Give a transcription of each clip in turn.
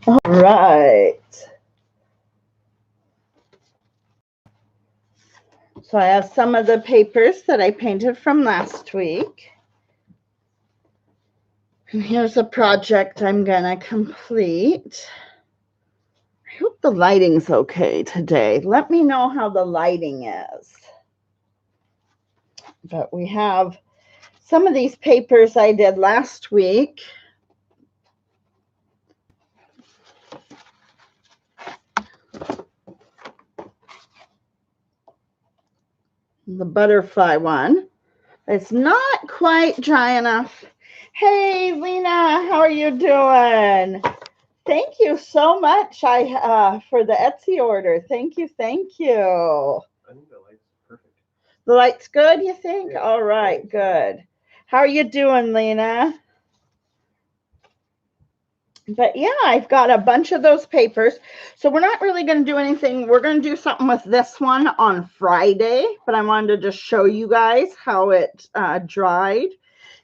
All right. So I have some of the papers that I painted from last week. And here's a project I'm gonna complete. I hope the lighting's okay today. Let me know how the lighting is. But we have some of these papers I did last week. The butterfly one. It's not quite dry enough. Hey, Lena, how are you doing? Thank you so much for the Etsy order. Thank you, thank you. I think the light's perfect. The light's good, you think? Yeah. All right, good. How are you doing, Lena? But yeah, I've got a bunch of those papers. So we're not really going to do anything. We're going to do something with this one on Friday, but I wanted to just show you guys how it dried.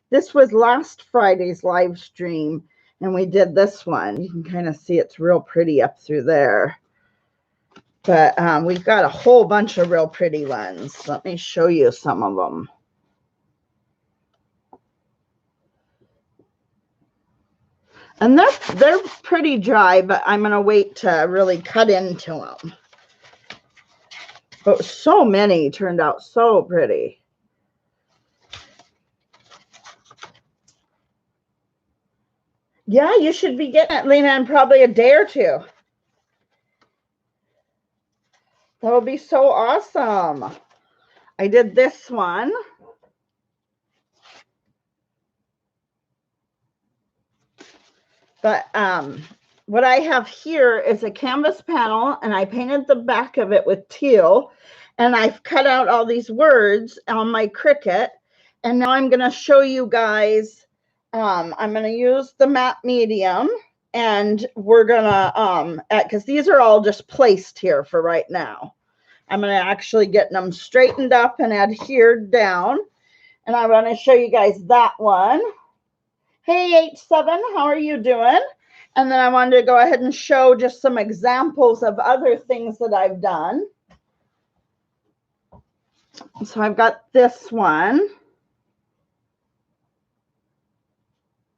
This was last Friday's live stream, and we did this one. You can kind of see it's real pretty up through there. But we've got a whole bunch of real pretty ones. Let me show you some of them. And they're pretty dry, but I'm going to wait to really cut into them. But so many turned out so pretty. Yeah, you should be getting it, Lena, in probably a day or two. That would be so awesome. I did this one. But what I have here is a canvas panel, and I painted the back of it with teal, and I've cut out all these words on my Cricut, and now I'm going to show you guys. I'm going to use the matte medium, and we're going to, because these are all just placed here for right now. I'm going to actually get them straightened up and adhered down, and I want to show you guys that one. Hey, H7, how are you doing? And then I wanted to go ahead and show just some examples of other things that I've done. So I've got this one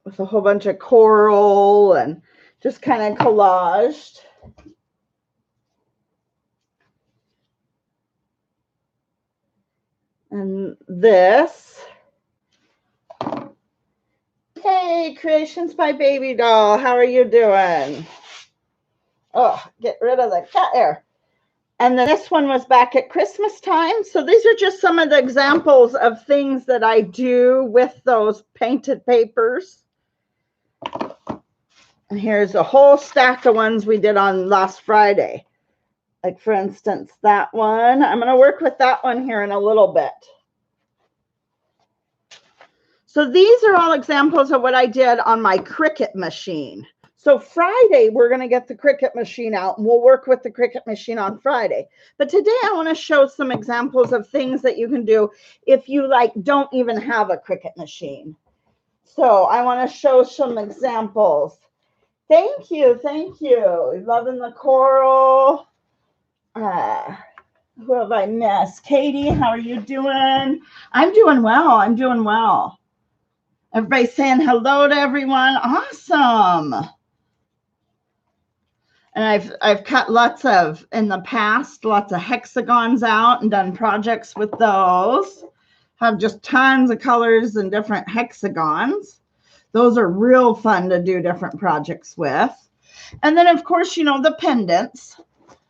with a whole bunch of coral and just kind of collaged. And this. Hey, Creations by Baby Doll. How are you doing? Oh, get rid of the cat hair. And then this one was back at Christmas time. So these are just some of the examples of things that I do with those painted papers. And here's a whole stack of ones we did on last Friday. Like, for instance, that one. I'm going to work with that one here in a little bit. So these are all examples of what I did on my Cricut machine. So Friday, we're going to get the Cricut machine out, and we'll work with the Cricut machine on Friday. But today, I want to show some examples of things that you can do if you don't even have a Cricut machine. So I want to show some examples. Thank you. Thank you. Loving the coral. Who have I missed? Katie, how are you doing? I'm doing well. I'm doing well. Everybody's saying hello to everyone. Awesome. And I've cut in the past, lots of hexagons out and done projects with those. Have just tons of colors and different hexagons. Those are real fun to do different projects with. And then, of course, you know, the pendants.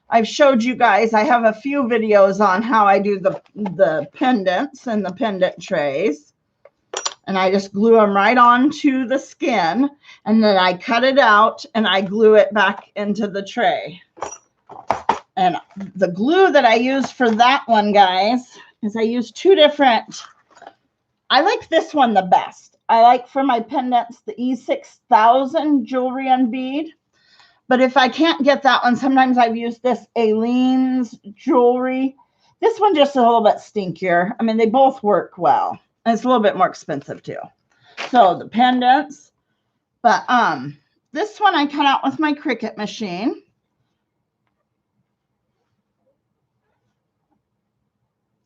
I've showed you guys, I have a few videos on how I do the pendants and the pendant trays. And I just glue them right onto the skin, and then I cut it out and I glue it back into the tray. And the glue that I use for that one, guys, is I use two different. I like this one the best. I like for my pendants the E6000 jewelry and bead. But if I can't get that one, sometimes I've used this Aileen's jewelry. This one just a little bit stinkier. I mean, they both work well. And it's a little bit more expensive too. So the pendants. But this one I cut out with my Cricut machine.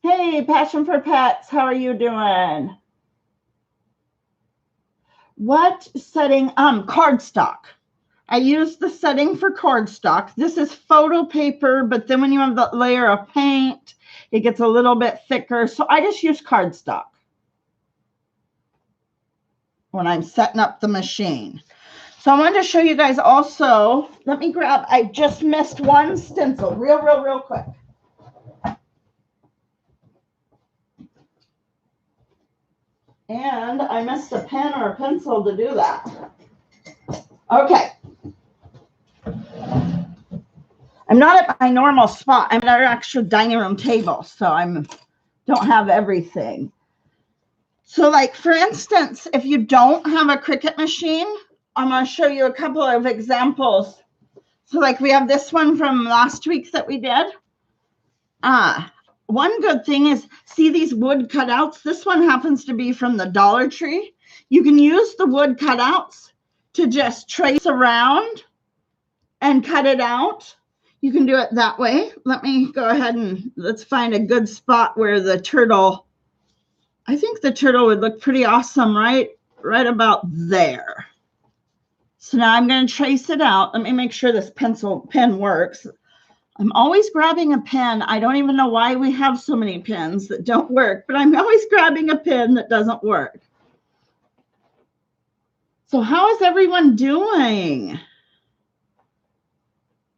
Hey, Passion for Pets, how are you doing? What setting? Cardstock. I use the setting for cardstock. This is photo paper, but then when you have the layer of paint, it gets a little bit thicker. So I just use cardstock when I'm setting up the machine. So I wanted to show you guys also, let me grab, I just missed one stencil real quick. And I missed a pen or a pencil to do that. Okay. I'm not at my normal spot. I'm at our actual dining room table, so don't have everything. So like, for instance, if you don't have a Cricut machine, I'm going to show you a couple of examples. So like we have this one from last week that we did. One good thing is, see these wood cutouts? This one happens to be from the Dollar Tree. You can use the wood cutouts to just trace around and cut it out. You can do it that way. Let me go ahead and let's find a good spot where the turtle, I think the turtle would look pretty awesome right about there. So now I'm going to trace it out. Let me make sure this pen works. I'm always grabbing a pen. I don't even know why we have so many pens that don't work, but I'm always grabbing a pen that doesn't work. So how is everyone doing?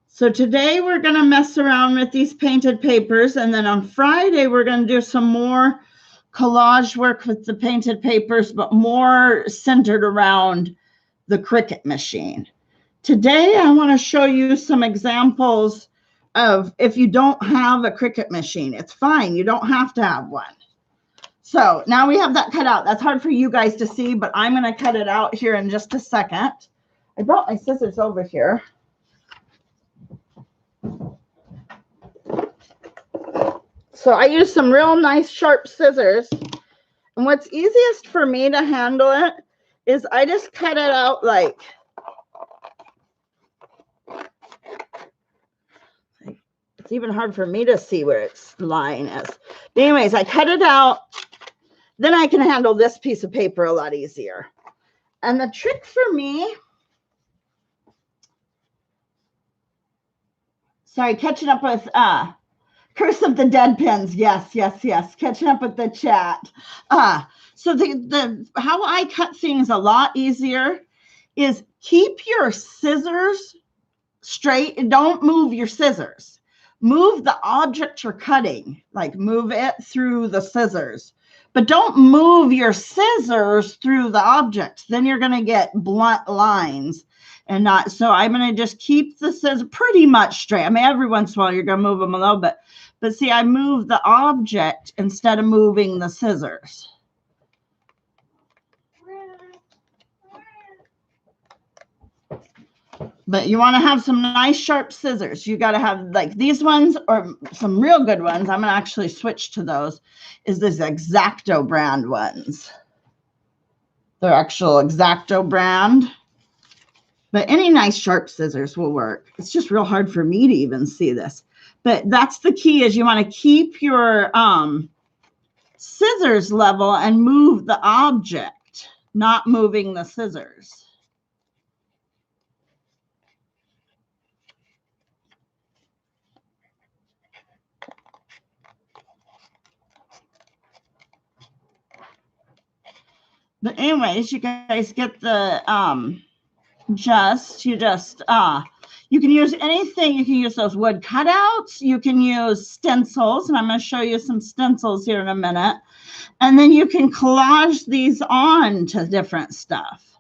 So today we're going to mess around with these painted papers, and then on Friday we're going to do some more collage work with the painted papers, but more centered around the Cricut machine. Today I want to show you some examples of if you don't have a Cricut machine. It's fine. You don't have to have one. So now we have that cut out. That's hard for you guys to see, but I'm going to cut it out here in just a second. I brought my scissors over here. So I use some real nice sharp scissors. And what's easiest for me to handle it is I just cut it out like, it's even hard for me to see where its line is. But anyways, I cut it out. Then I can handle this piece of paper a lot easier. And the trick for me, sorry, catching up with Curse of the Dead Pens. Yes. Catching up with the chat. So how I cut things a lot easier is keep your scissors straight. Don't move your scissors. Move the object you're cutting, like move it through the scissors. But don't move your scissors through the object. Then you're going to get blunt lines and not. So I'm going to just keep the scissors pretty much straight. I mean, every once in a while you're going to move them a little bit. But see, I move the object instead of moving the scissors. But you want to have some nice sharp scissors. You got to have like these ones or some real good ones. I'm going to actually switch to those. Is this X-Acto brand ones. They're actual X-Acto brand. But any nice sharp scissors will work. It's just real hard for me to even see this. But that's the key, is you want to keep your scissors level and move the object, not moving the scissors. But anyways, you guys get the you can use anything. You can use those wood cutouts. You can use stencils, and I'm going to show you some stencils here in a minute. And then you can collage these on to different stuff.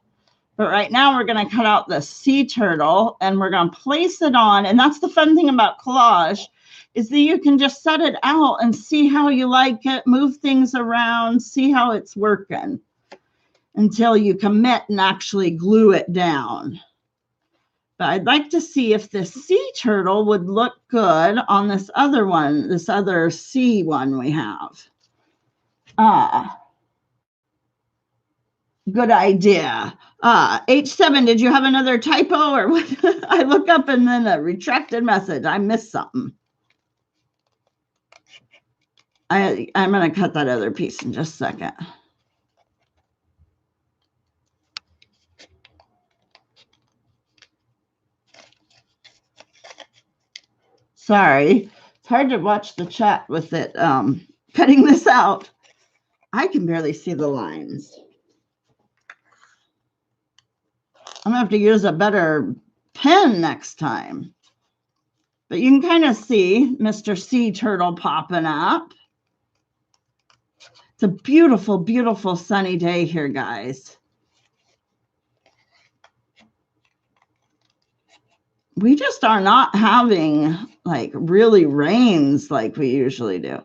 But right now we're going to cut out the sea turtle, and we're going to place it on. And that's the fun thing about collage, is that you can just set it out and see how you like it, move things around, see how it's working until you commit and actually glue it down. But I'd like to see if this sea turtle would look good on this other one, this other sea one we have. Good idea. H7, did you have another typo or what? I look up and then a retracted message. I missed something. I'm going to cut that other piece in just a second. Sorry. It's hard to watch the chat with it cutting this out. I can barely see the lines. I'm going to have to use a better pen next time. But you can kind of see Mr. Sea Turtle popping up. It's a beautiful, beautiful sunny day here, guys. We just are not having like really rains like we usually do.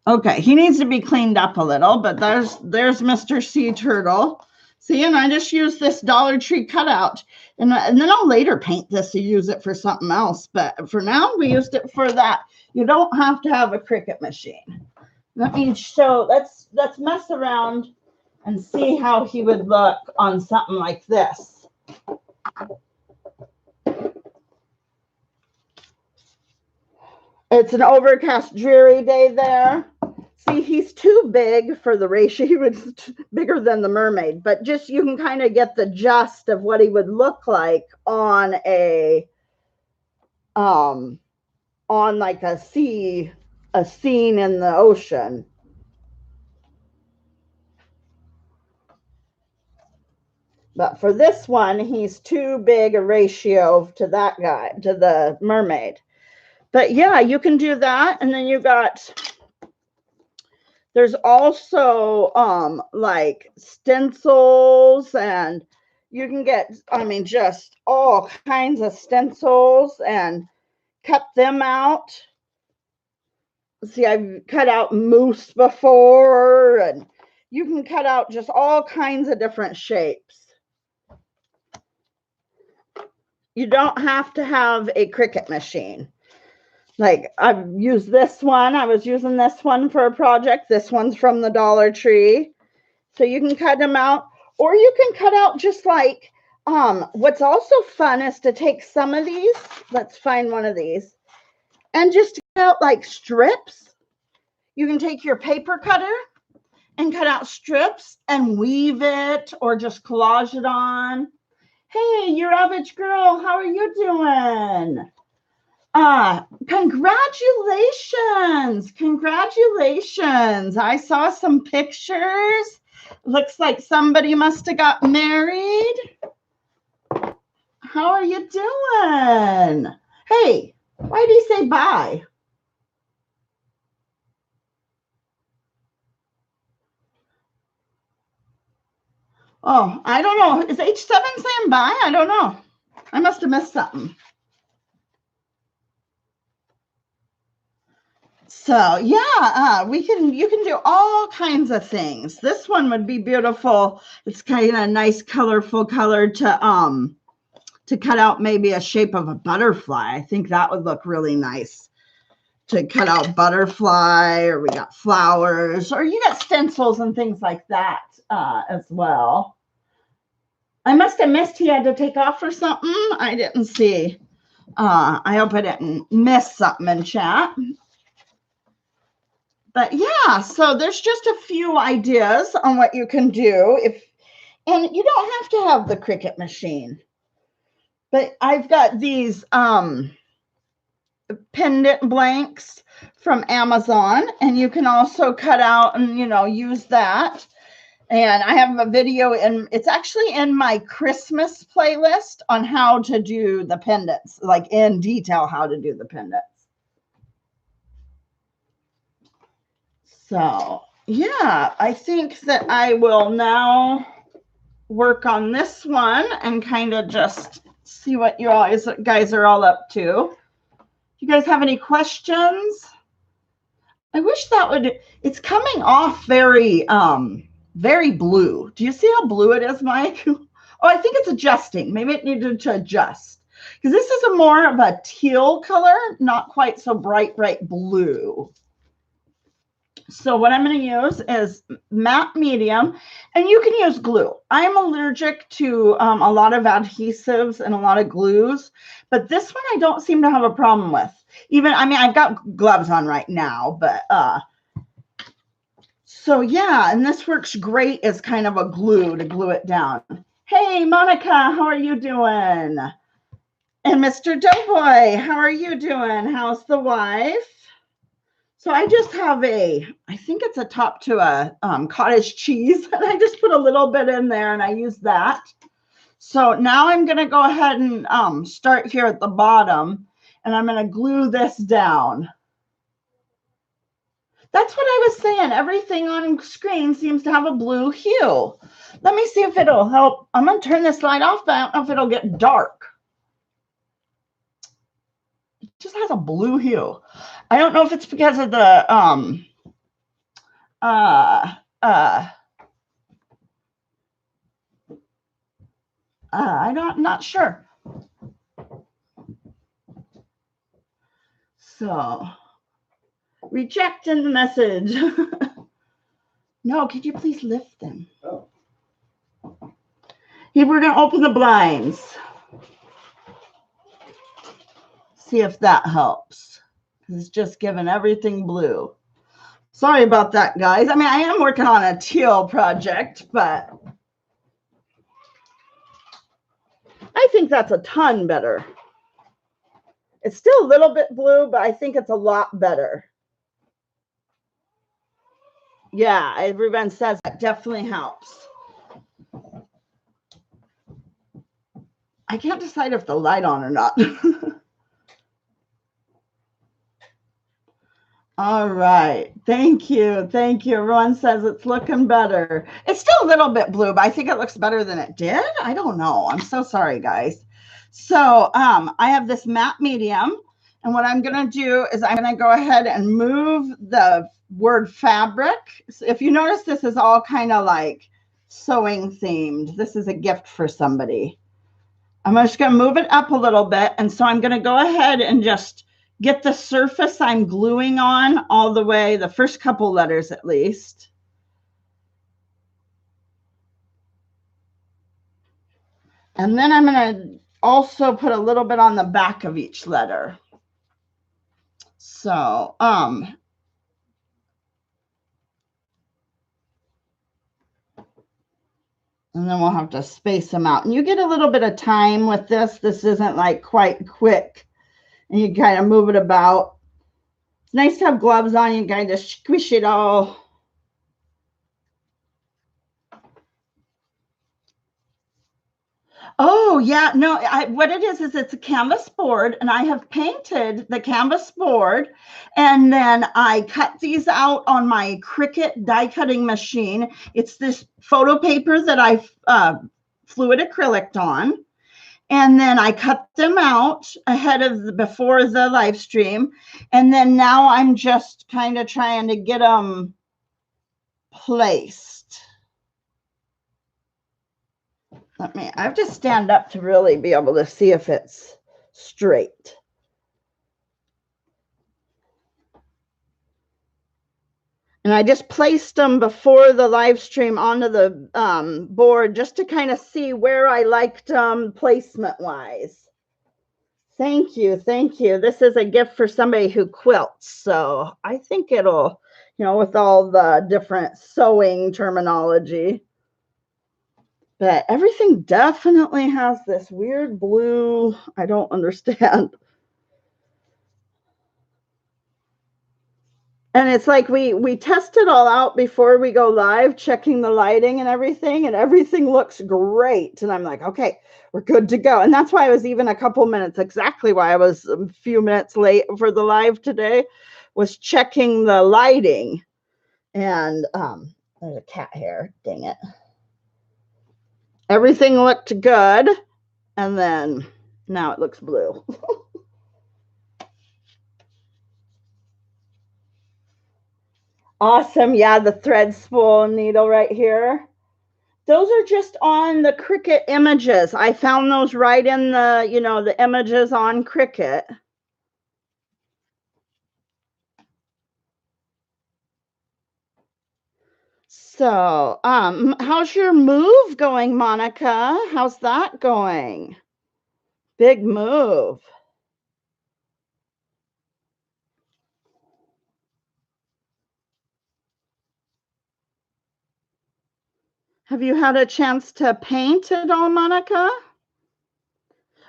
Okay, he needs to be cleaned up a little, but there's Mr. Sea Turtle. See, and I just used this Dollar Tree cutout. And then I'll later paint this to use it for something else. But for now, we used it for that. You don't have to have a Cricut machine. Let me show, let's mess around and see how he would look on something like this. It's an overcast, dreary day there. See, he's too big for the ratio. He was bigger than the mermaid, but just you can kind of get the gist of what he would look like on a on like a scene in the ocean. But for this one, he's too big a ratio to that guy, to the mermaid. But yeah, you can do that. And then you got, there's also like stencils, and you can get, I mean, just all kinds of stencils and cut them out. See, I've cut out moose before, and you can cut out just all kinds of different shapes. You don't have to have a Cricut machine. Like I've used this one. I was using this one for a project. This one's from the Dollar Tree. So you can cut them out, or you can cut out just like, what's also fun is to take some of these. Let's find one of these. And just cut out like strips. You can take your paper cutter and cut out strips and weave it or just collage it on. Hey, your average girl, how are you doing? Congratulations. Congratulations. I saw some pictures. Looks like somebody must have got married. How are you doing? Hey, why did he say bye? Oh, I don't know. Is H7 saying bye? I don't know. I must have missed something. So yeah, you can do all kinds of things. This one would be beautiful. It's kind of a nice colorful color to cut out maybe a shape of a butterfly. I think that would look really nice to cut out butterfly, or we got flowers, or you got stencils and things like that as well. I must have missed he had to take off or something. I didn't see. I hope I didn't miss something in chat. But yeah, so there's just a few ideas on what you can do and you don't have to have the Cricut machine. But I've got these pendant blanks from Amazon, and you can also cut out and use that. And I have a video, and it's actually in my Christmas playlist on how to do the pendants, like in detail how to do the pendants. So yeah, I think that I will now work on this one and kind of just see what you guys are all up to. You guys have any questions? I wish that would, it's coming off very, very blue. Do you see how blue it is, Mike? Oh, I think it's adjusting. Maybe it needed to adjust because this is a more of a teal color, not quite so bright blue. So what I'm going to use is matte medium, and you can use glue. I'm allergic to a lot of adhesives and a lot of glues, but this one I don't seem to have a problem with. Even, I mean, I've got gloves on right now, but so yeah, and this works great as kind of a glue to glue it down. Hey, Monica, how are you doing? And Mr. Doughboy, how are you doing? How's the wife? So I just have I think it's a top to a cottage cheese, and I just put a little bit in there and I use that. So now I'm going to go ahead and start here at the bottom, and I'm going to glue this down. That's what I was saying. Everything on screen seems to have a blue hue. Let me see if it'll help. I'm going to turn this light off, but I don't know if it'll get dark. It just has a blue hue. I don't know if it's because of the I'm not sure. So, rejecting the message. No, could you please lift them? Oh. Hey, we're going to open the blinds. See if that helps. It's just giving everything blue. Sorry about that, guys. I mean, I am working on a teal project, but I think that's a ton better. It's still a little bit blue, but I think it's a lot better. Yeah, everyone says that definitely helps. I can't decide if the light on or not. All right. Thank you. Thank you. Everyone says it's looking better. It's still a little bit blue, but I think it looks better than it did. I don't know. I'm so sorry, guys. So I have this matte medium. And what I'm going to do is I'm going to go ahead and move the word fabric. So if you notice, this is all kind of like sewing themed. This is a gift for somebody. I'm just going to move it up a little bit. And so I'm going to go ahead and just get the surface I'm gluing on all the way, the first couple letters at least. And then I'm going to also put a little bit on the back of each letter. So, and then we'll have to space them out. And you get a little bit of time with this. This isn't like quite quick. And you kind of move it about. It's nice to have gloves on. You kind of squish it all. Oh, yeah. No, what it is it's a canvas board, and I have painted the canvas board, and then I cut these out on my Cricut die cutting machine. It's this photo paper that I fluid acrylic on. And then I cut them out before the live stream. And then now I'm just kind of trying to get them placed. I have to stand up to really be able to see if it's straight. And I just placed them before the live stream onto the board just to kind of see where I liked them placement-wise. Thank you. Thank you. This is a gift for somebody who quilts. So I think it'll, with all the different sewing terminology. But everything definitely has this weird blue. I don't understand. And it's like we test it all out before we go live, checking the lighting and everything looks great. And I'm like, okay, we're good to go. And that's why I was even a couple minutes, exactly why I was a few minutes late for the live today, was checking the lighting. And there's a cat hair, dang it. Everything looked good. And then now it looks blue. Awesome. Yeah, the thread spool needle right here. Those are just on the Cricut images. I found those right in the, you know, the images on Cricut. So, how's your move going, Monica? How's that going? Big move. Have you had a chance to paint at all, Monica?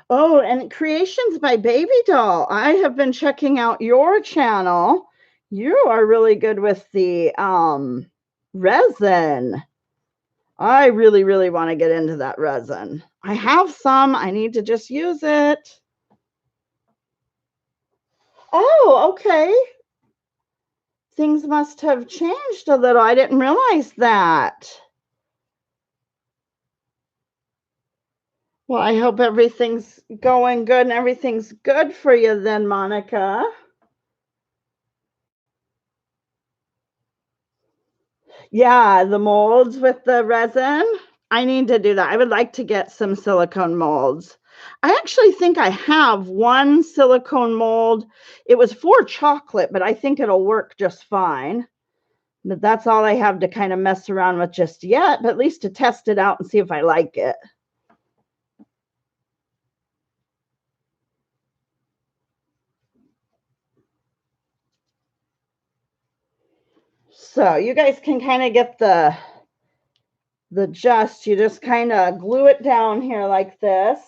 Oh, and Creations by Baby Doll. I have been checking out your channel. You are really good with the resin. I really, really want to get into that resin. I have some. I need to just use it. Oh, okay. Things must have changed a little. I didn't realize that. Well, I hope everything's going good and everything's good for you then, Monica. Yeah, the molds with the resin. I need to do that. I would like to get some silicone molds. I actually think I have one silicone mold. It was for chocolate, but I think it'll work just fine. But that's all I have to kind of mess around with just yet, but at least to test it out and see if I like it. So you guys can kind of get the you just kind of glue it down here like this.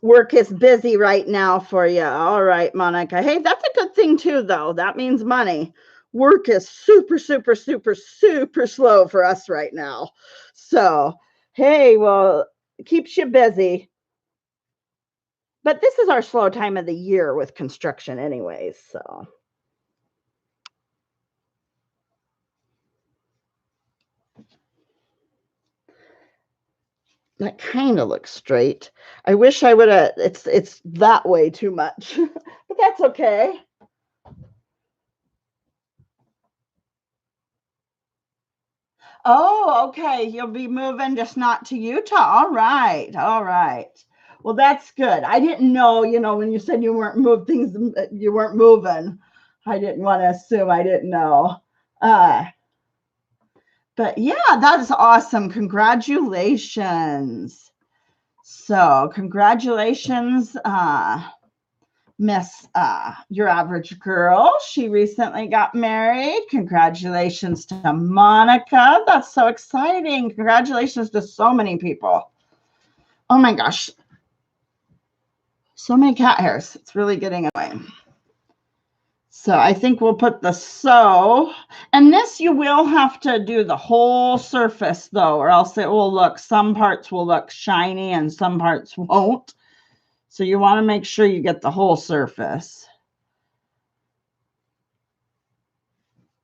Work is busy right now for you. All right, Monica. Hey, that's a good thing too, though. That means money. Work is super, super, super, super slow for us right now. So, hey, well, keeps you busy. But this is our slow time of the year with construction anyways, so. That kind of looks straight. I wish I would have, it's that way too much, but that's okay. Oh, okay. You'll be moving, just not to Utah. All right. All right. Well, that's good. I didn't know, you know, when you said you weren't you weren't moving. I didn't want to assume I didn't know. But yeah, that is awesome. Congratulations. So, congratulations, Miss Your Average Girl. She recently got married. Congratulations to Monica. That's so exciting. Congratulations to so many people. Oh my gosh. So many cat hairs. It's really getting away. So I think we'll put the sew. And this you will have to do the whole surface though, or else it will look, some parts will look shiny and some parts won't. So you want to make sure you get the whole surface,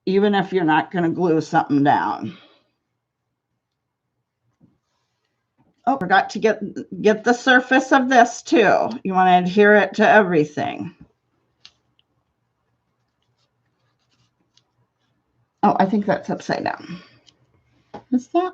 even if you're not going to glue something down. Oh, forgot to get the surface of this too. You want to adhere it to everything. Oh, I think that's upside down. Is that?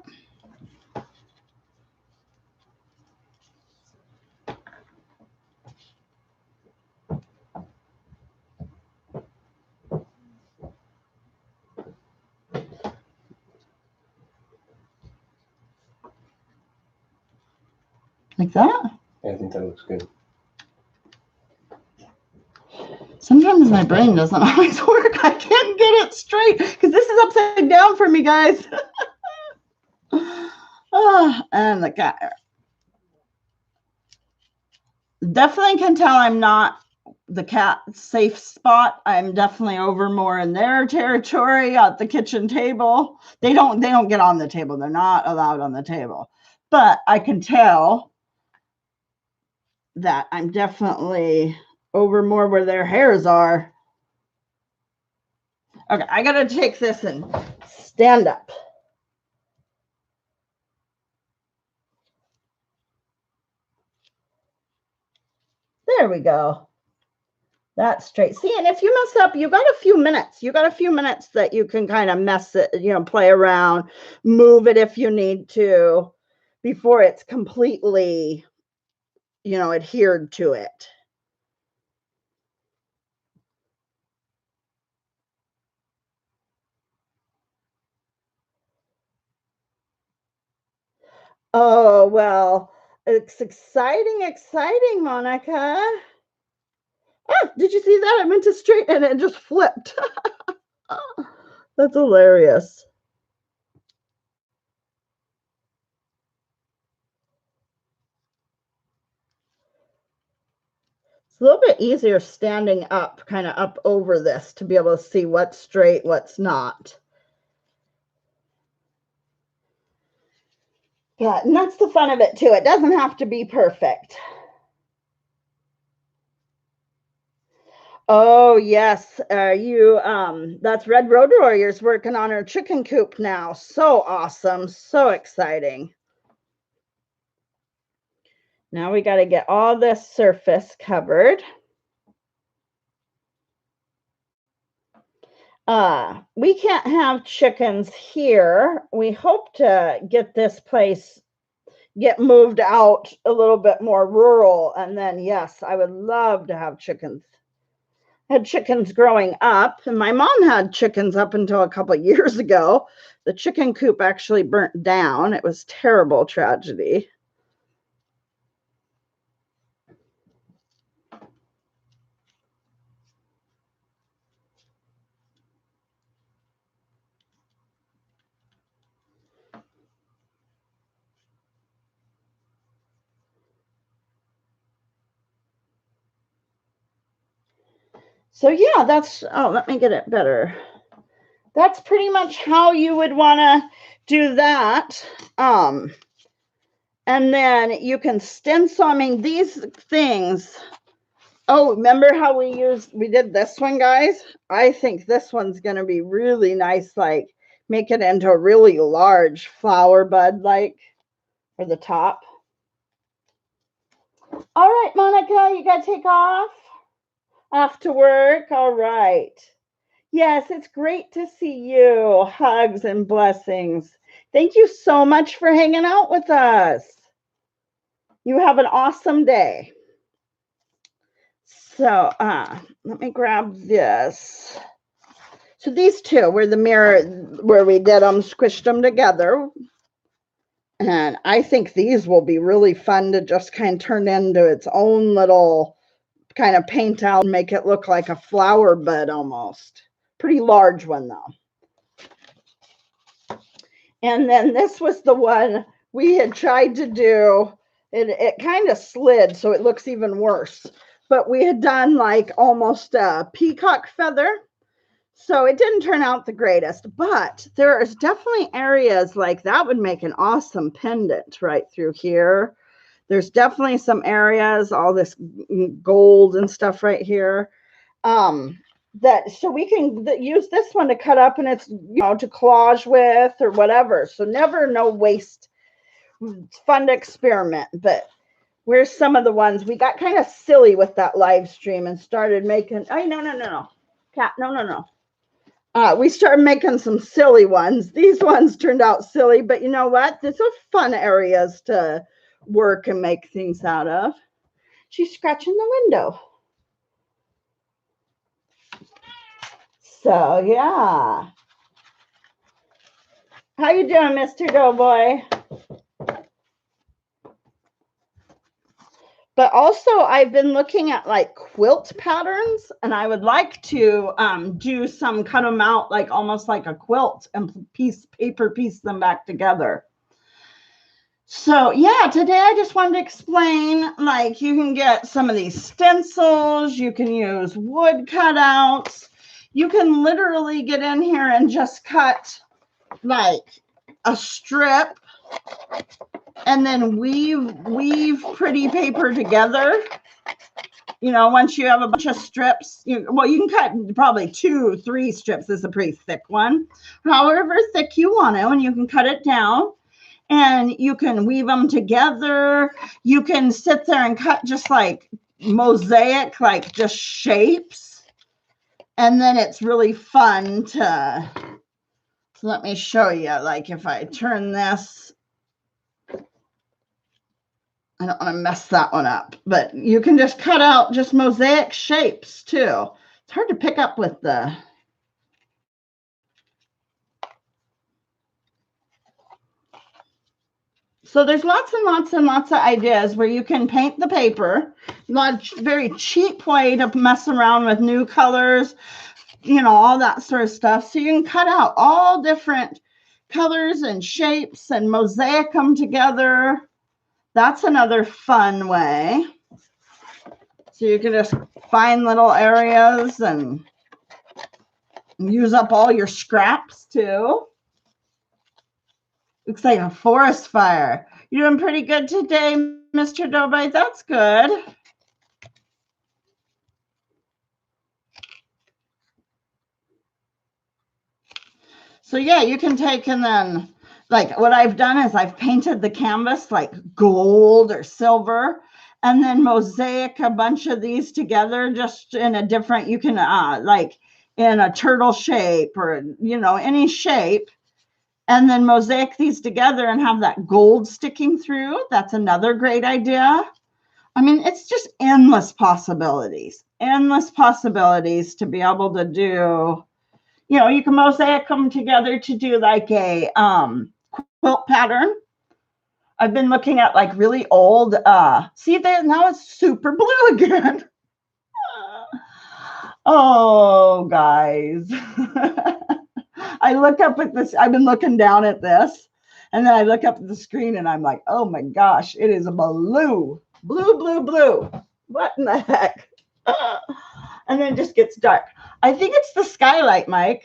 Like that? Yeah, I think that looks good. Sometimes my brain doesn't always work. I can't get it straight because this is upside down for me, guys. And the cat hair. Definitely can tell I'm not the cat safe spot. I'm definitely over more in their territory at the kitchen table. They don't get on the table. They're not allowed on the table. But I can tell that I'm definitely over more where their hairs are. Okay, I gotta take this and stand up. There we go. That's straight. See, and if you mess up, you got a few minutes. You got a few minutes that you can kind of mess it, play around, move it if you need to, before it's completely, adhered to it. Oh, well, it's exciting, Monica. Ah, did you see that? I meant to straighten it and it just flipped. That's hilarious. It's a little bit easier standing up, kind of up over this, to be able to see what's straight, what's not. Yeah, and that's the fun of it too. It doesn't have to be perfect. Oh yes, that's Red Road Warriors working on her chicken coop now. So awesome, so exciting. Now we got to get all this surface covered. We can't have chickens here. We hope to get this place moved out a little bit more rural, and then yes, I would love to have chickens. I had chickens growing up, and my mom had chickens up until a couple of years ago. The chicken coop actually burnt down. It was a terrible tragedy. So yeah, let me get it better. That's pretty much how you would want to do that. And then you can stencil. I mean, these things. Oh, remember how we did this one, guys? I think this one's going to be really nice, like make it into a really large flower bud, like for the top. All right, Monica, you got to take off to work. All right. Yes, it's great to see you. Hugs and blessings. Thank you so much for hanging out with us. You have an awesome day. So let me grab this. So these two were the mirror where we did them, squished them together. And I think these will be really fun to just kind of turn into its own little kind of paint out and make it look like a flower bud almost. Pretty large one though. And then this was the one we had tried to do. It kind of slid, so it looks even worse. But we had done like almost a peacock feather. So it didn't turn out the greatest, but there's definitely areas like that would make an awesome pendant right through here. There's definitely some areas, all this gold and stuff right here. So we can use this one to cut up, and it's to collage with or whatever. So never no waste. It's fun to experiment. But where's some of the ones we got kind of silly with that live stream and started making? Oh no, cat, no. We started making some silly ones. These ones turned out silly, but you know what? These are fun areas to work and make things out of. She's scratching the window. So yeah. How you doing, Mr. Doughboy? But also I've been looking at like quilt patterns, and I would like to do some, cut them out like almost like a quilt and piece them back together. So yeah, today I just wanted to explain, like, you can get some of these stencils, you can use wood cutouts, you can literally get in here and just cut like a strip and then weave pretty paper together. Once you have a bunch of strips, you can cut probably 2-3 strips. This is a pretty thick one, however thick you want to, and you can cut it down and you can weave them together. You can sit there and cut just like mosaic, like just shapes. And then it's really fun to, so let me show you, like if I turn this, I don't want to mess that one up, but you can just cut out just mosaic shapes too. It's hard to pick up with the, so there's lots and lots and lots of ideas where you can paint the paper. Not very cheap way to mess around with new colors, you know, all that sort of stuff. So you can cut out all different colors and shapes and mosaic them together. That's another fun way. So you can just find little areas and use up all your scraps too. Looks like a forest fire. You're doing pretty good today, Mr. Dobie. That's good. So yeah, you can take and then, like what I've done is I've painted the canvas like gold or silver, and then mosaic a bunch of these together just in a different, you can like in a turtle shape or, you know, any shape, and then mosaic these together and have that gold sticking through. That's another great idea. I mean, it's just endless possibilities to be able to do. You know, you can mosaic them together to do like a quilt pattern. I've been looking at like really old, see there, now it's super blue again. Oh, guys. I look up at this, I've been looking down at this, and then I look up at the screen and I'm like, oh my gosh, it is a blue. What in the heck? And then it just gets dark. I think it's the skylight, Mike.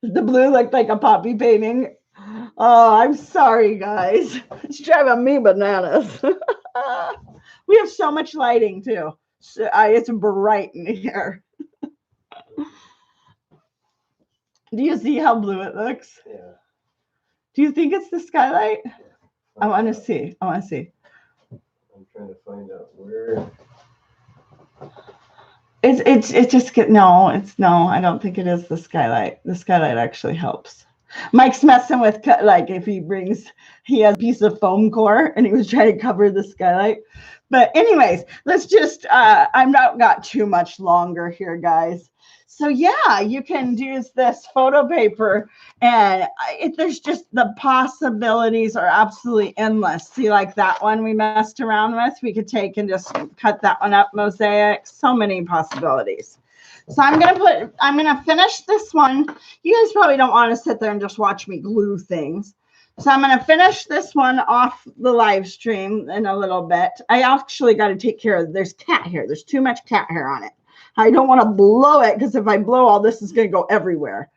The blue looked like a poppy painting. Oh, I'm sorry, guys. It's driving me bananas. We have so much lighting, too. So, it's bright in here. Do you see how blue it looks? Yeah. Do you think it's the skylight? Yeah. I want to see. I'm trying to find out where. It's just no, I don't think it is the skylight. The skylight actually helps. Mike's messing with, like, if he has a piece of foam core and he was trying to cover the skylight. But anyways, let's just, I've not got too much longer here, guys. So yeah, you can use this photo paper, and there's just, the possibilities are absolutely endless. See, like that one we messed around with, we could take and just cut that one up, mosaic. So many possibilities. So I'm gonna finish this one. You guys probably don't want to sit there and just watch me glue things. So I'm gonna finish this one off the live stream in a little bit. I actually got to take care of, there's cat hair. There's too much cat hair on it. I don't want to blow it, because if I blow all this, is going to go everywhere.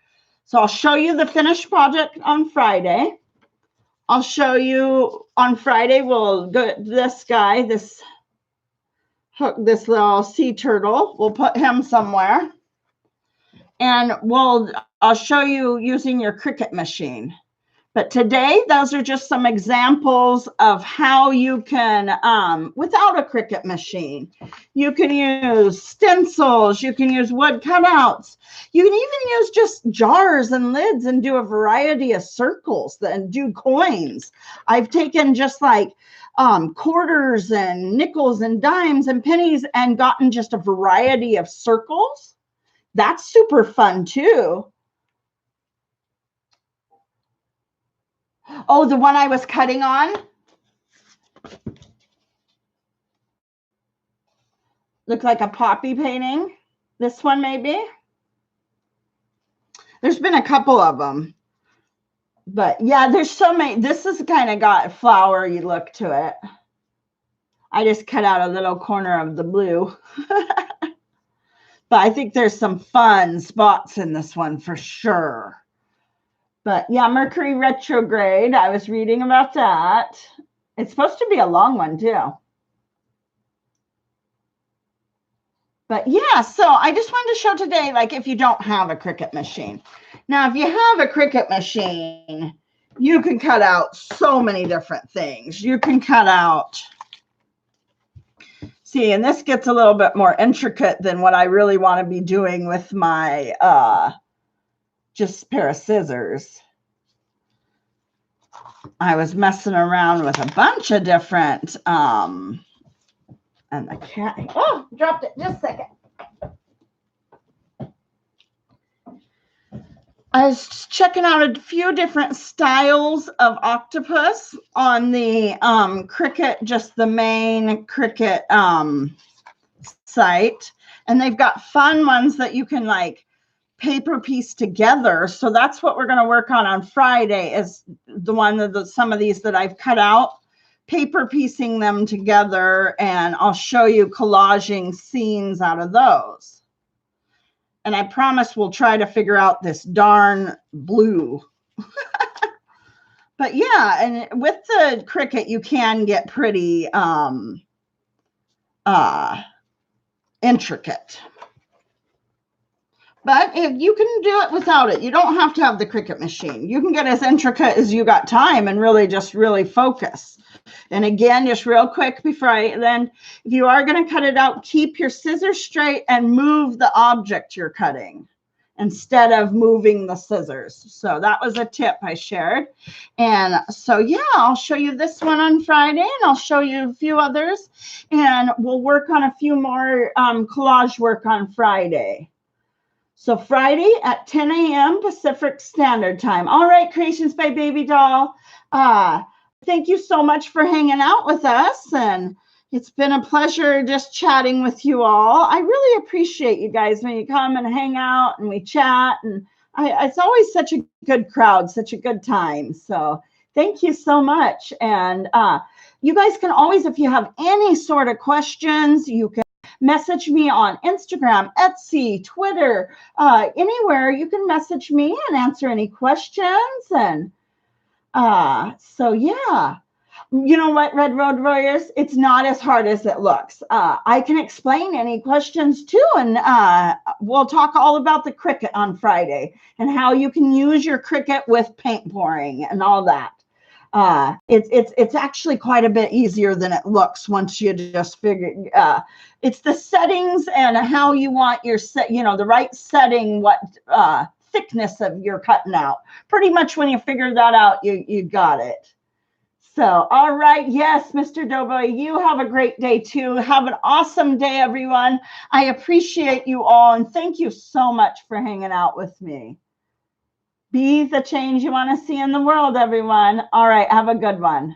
So I'll show you the finished project on Friday. I'll show you on Friday, we'll go this guy, this hook, this little sea turtle. We'll put him somewhere. And I'll show you using your Cricut machine. But today, those are just some examples of how you can, without a Cricut machine, you can use stencils, you can use wood cutouts, you can even use just jars and lids and do a variety of circles and do coins. I've taken just like quarters and nickels and dimes and pennies and gotten just a variety of circles. That's super fun too. Oh, the one I was cutting on? Looked like a poppy painting. This one maybe? There's been a couple of them. But yeah, there's so many. This has kind of got a flowery look to it. I just cut out a little corner of the blue. But I think there's some fun spots in this one for sure. But yeah, Mercury retrograde. I was reading about that. It's supposed to be a long one too. But yeah, so I just wanted to show today, like if you don't have a Cricut machine. Now, if you have a Cricut machine, you can cut out so many different things. You can cut out See, and this gets a little bit more intricate than what I really want to be doing with my just pair of scissors. I was messing around with a bunch of different, and the cat, oh, dropped it, just a second. I was checking out a few different styles of octopus on the Cricut, just the main Cricut site. And they've got fun ones that you can like paper piece together. So that's what we're going to work on Friday, is the one of some of these that I've cut out, paper piecing them together. And I'll show you collaging scenes out of those. And I promise we'll try to figure out this darn blue. But yeah, and with the Cricut, you can get pretty intricate. But if you can do it without it, you don't have to have the Cricut machine. You can get as intricate as you got time and really focus. And again, just real quick before if you are going to cut it out, keep your scissors straight and move the object you're cutting instead of moving the scissors. So that was a tip I shared. And so, yeah, I'll show you this one on Friday, and I'll show you a few others. And we'll work on a few more collage work on Friday. So Friday at 10 a.m. Pacific Standard Time. All right, Creations by Baby Doll. Thank you so much for hanging out with us. And it's been a pleasure just chatting with you all. I really appreciate you guys when you come and hang out and we chat. And it's always such a good crowd, such a good time. So thank you so much. And you guys can always, if you have any sort of questions, you can message me on Instagram, Etsy, Twitter, anywhere. You can message me and answer any questions. And so yeah, you know what, Red Road Warriors, it's not as hard as it looks. I can explain any questions too, and we'll talk all about the Cricut on Friday and how you can use your Cricut with paint pouring and all that. It's actually quite a bit easier than it looks once you just figure. It's the settings and how you want your the right setting, what thickness of you're cutting out. Pretty much when you figure that out, you got it. So, all right. Yes, Mr. Doughboy, you have a great day too. Have an awesome day, everyone. I appreciate you all. And thank you so much for hanging out with me. Be the change you want to see in the world, everyone. All right. Have a good one.